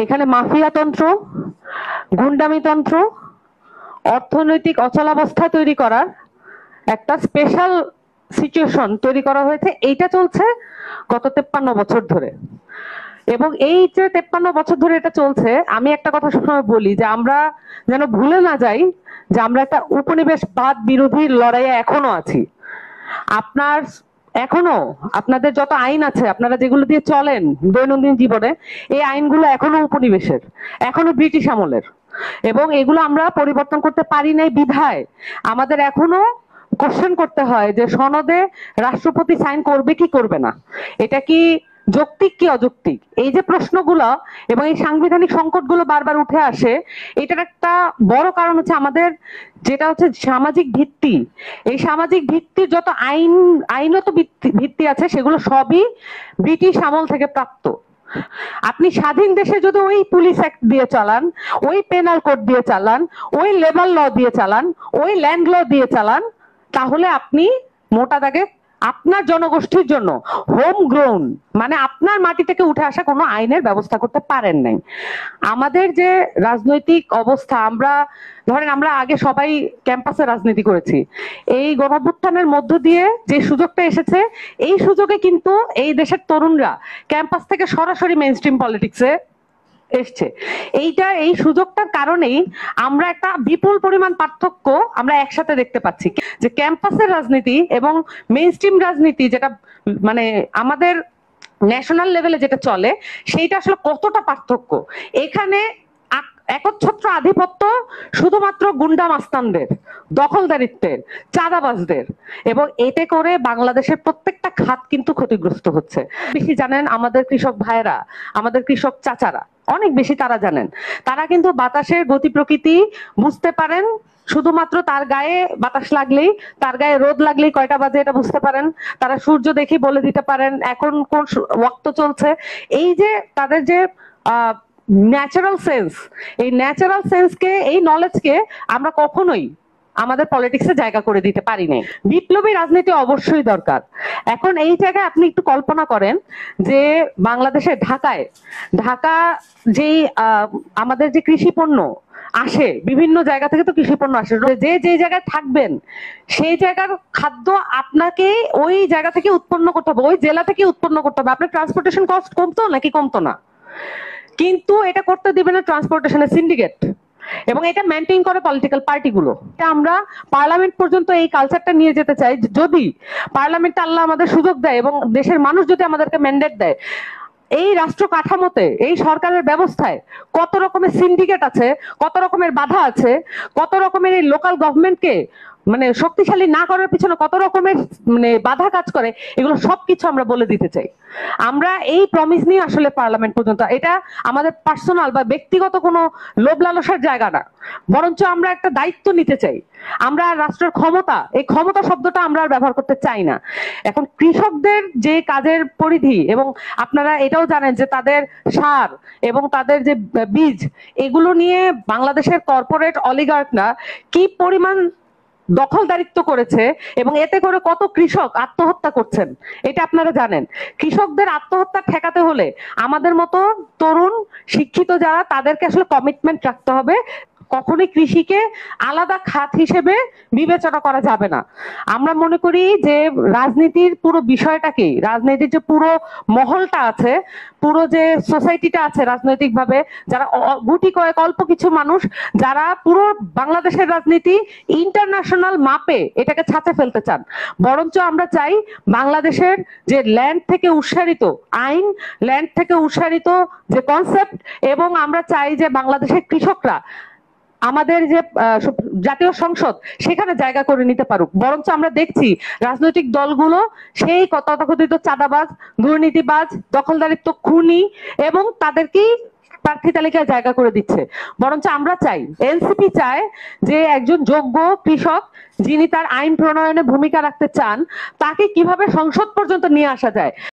এখানে মাফিয়াতন্ত্র, গুন্ডামিতন্ত্র, অর্থনৈতিক অচলাবস্থা তৈরি করার একটা স্পেশাল সিচুয়েশন তৈরি করা হয়েছে। এইটা চলছে গত 53 বছর ধরে, এবং এই যে 53 বছর ধরে এটা চলছে, আমি একটা কথা সবসময় বলি যে আমরা যেন ভুলে না যাই যে আমরা একটা উপনিবেশবাদ বিরোধী লড়াইয়ে এখনো আছি। আপনার এখনো আপনাদের যত আইন আছে, আপনারা যেগুলো দিয়ে চলেন দৈনন্দিন জীবনে, এই আইনগুলো এখনো উপনিবেশের, এখনো ব্রিটিশ আমলের, এবং এগুলো আমরা পরিবর্তন করতে পারি নাই বিধায় আমাদের এখনো কোশ্চেন করতে হয় যে সনদে রাষ্ট্রপতি সাইন করবে কি করবে না, এটা কি যৌক্তিক কি অযৌক্তিক। এই যে প্রশ্নগুলো এবং এই সাংবিধানিক সংকটগুলো বারবার উঠে আসে, এটার একটা বড় কারণ হচ্ছে আমাদের যেটা হচ্ছে সামাজিক ভিত্তি। এই সামাজিক ভিত্তির যত আইনত ভিত্তি আছে, সেগুলো সবই ব্রিটিশ আমল থেকে প্রাপ্ত। আপনি স্বাধীন দেশে যদি ওই পুলিশ অ্যাক্ট দিয়ে চালান, ওই পেনাল কোড দিয়ে চালান, ওই লেবার ল দিয়ে চালান, ওই ল্যান্ড ল দিয়ে চালান, তাহলে আপনি মোটা দাগে আপনার জনগোষ্ঠীর জন্য হোম গ্রোন, মানে আপনার মাটি থেকে উঠে আসা কোনো আইনের ব্যবস্থা করতে পারেন নাই। আমাদের যে রাজনৈতিক অবস্থা, ধরেন আমরা আগে সবাই ক্যাম্পাসে রাজনীতি করেছি, এই গণঅভ্যুত্থানের মধ্য দিয়ে যে সুযোগটা এসেছে, এই সুযোগে কিন্তু এই দেশের তরুণরা ক্যাম্পাস থেকে সরাসরি মেইনস্ট্রিম পলিটিক্সে এসছে। এই সুযোগটার কারণেই আমরা একটা বিপুল পরিমাণ পার্থক্য আমরা একসাথে দেখতে পাচ্ছি, যে ক্যাম্পাসের রাজনীতি এবং মেইনস্ট্রিম রাজনীতি, যেটা মানে আমাদের ন্যাশনাল লেভেলে যেটা চলে, সেইটা আসলে কতটা পার্থক্য। এখানে একচ্ছত্র আধিপত্য শুধুমাত্র গুন্ডা মাস্তানদের, দখলদারিত্বের, চাঁদাবাজদের, এবং এতে করে বাংলাদেশের প্রত্যেকটা খাত কিন্তু ক্ষতিগ্রস্ত হচ্ছে। বেশি জানেন আমাদের কৃষক ভাইরা, আমাদের কৃষক চাচারা অনেক বেশি তারা জানেন। তারা কিন্তু বাতাসের গতি প্রকৃতি বুঝতে পারেন, শুধুমাত্র তার গায়ে বাতাস লাগলেই, তার গায়ে রোদ লাগলেই কয়টা বাজে এটা বুঝতে পারেন। তারা সূর্য দেখে বলে দিতে পারেন এখন কোন ওয়াক্ত চলছে। এই যে তাদের যে ন্যাচারাল সেন্স, এই ন্যাচারাল সেন্সকে, এই নলেজকে আমরা কখনোই আমাদের পলিটিক্সে জায়গা করে দিতে পারি নাই। বিপ্লবী রাজনীতি অবশ্যই দরকার। এখন এই জায়গায় আপনি একটু কল্পনা করেন যে বাংলাদেশের ঢাকা যেই আমাদের যে কৃষি পণ্য আসে, বিভিন্ন জায়গা থেকে তো কৃষি পণ্য আসে, যে জায়গায় থাকবেন সেই জায়গার খাদ্য আপনাকে ওই জায়গা থেকে উৎপন্ন করতে হবে, ওই জেলা থেকে উৎপন্ন করতে হবে। আপনার ট্রান্সপোর্টেশন কস্ট কমতো নাকি কমতো না? কিন্তু এটা করতে দিবে না ট্রান্সপোর্টেশনের সিন্ডিকেট, এবং এটা মেইনটেইন করে পলিটিক্যাল পার্টিগুলো। আমরা পার্লামেন্ট পর্যন্ত এই কালচারটা নিয়ে যেতে চাই। যদি পার্লামেন্টে আল্লাহ আমাদের সুযোগ দেয় এবং দেশের মানুষ যদি আমাদেরকে ম্যান্ডেট দেয়, এই রাষ্ট্র কাঠামোতে, এই সরকারের ব্যবস্থায় কত রকমের সিন্ডিকেট আছে, কত রকমের বাধা আছে, কত রকমের এই লোকাল গভর্নমেন্টকে মানে শক্তিশালী না করার পিছনে কত রকমের মানে বাধা কাজ করে, এগুলো সবকিছু আমরা বলে দিতে চাই। আমরা এই প্রমিস নিয়ে আসলে পার্লামেন্ট পর্যন্ত, এটা আমাদের পার্সোনাল বা ব্যক্তিগত কোনো লোভ লালসার জায়গা না, বরঞ্চ আমরা একটা দায়িত্ব নিতে চাই। আমরা রাষ্ট্রের ক্ষমতা, এই ক্ষমতা শব্দটা আমরা আর ব্যবহার করতে চাই না। এখন কৃষকদের যে কাজের পরিধি, এবং আপনারা এটাও জানেন যে তাদের সার এবং তাদের যে বীজ, এগুলো নিয়ে বাংলাদেশের কর্পোরেট অলিগার্করা কি পরিমাণ দখলদারিত্ব করেছে, এবং এতে করে কত কৃষক আত্মহত্যা করছেন, এটা আপনারা জানেন। কৃষকদের আত্মহত্যা ঠেকাতে হলে আমাদের মতো তরুণ শিক্ষিত যারা, তাদেরকে আসলে কমিটমেন্ট রাখতে হবে। কখনোই কৃষিকে আলাদা খাত হিসেবে বিবেচনা করা যাবে না। আমরা মনে করি যে রাজনীতির পুরো বিষয়টাকে, রাজনীতির যে পুরো মহলটা আছে, পুরো যে সোসাইটিটা আছে রাজনৈতিকভাবে, যারা গুটি কয়েক অল্প কিছু মানুষ যারা পুরো বাংলাদেশের রাজনীতি ইন্টারন্যাশনাল মাপে এটাকে ছাঁচে ফেলতে চান, বরঞ্চ আমরা চাই বাংলাদেশের যে ল্যান্ড থেকে উৎসারিত আইন, ল্যান্ড থেকে উৎসারিত যে কনসেপ্ট, এবং আমরা চাই যে বাংলাদেশের কৃষকরা আমাদের যে জাতীয় সংসদ সেখানে জায়গা করে নিতে পারুক। বরঞ্চ আমরা দেখছি রাজনৈতিক দলগুলো সেই তথাকথিত চাঁদাবাজ, দুর্নীতিবাজ, দখলদারিত্ব, খুনি এবং তাদেরকেই প্রার্থী তালিকায় জায়গা করে দিচ্ছে। বরঞ্চ আমরা চাই, এনসিপি চায় যে একজন যোগ্য কৃষক যিনি তার আইন প্রণয়নে ভূমিকা রাখতে চান, তাকে কিভাবে সংসদ পর্যন্ত নিয়ে আসা যায়।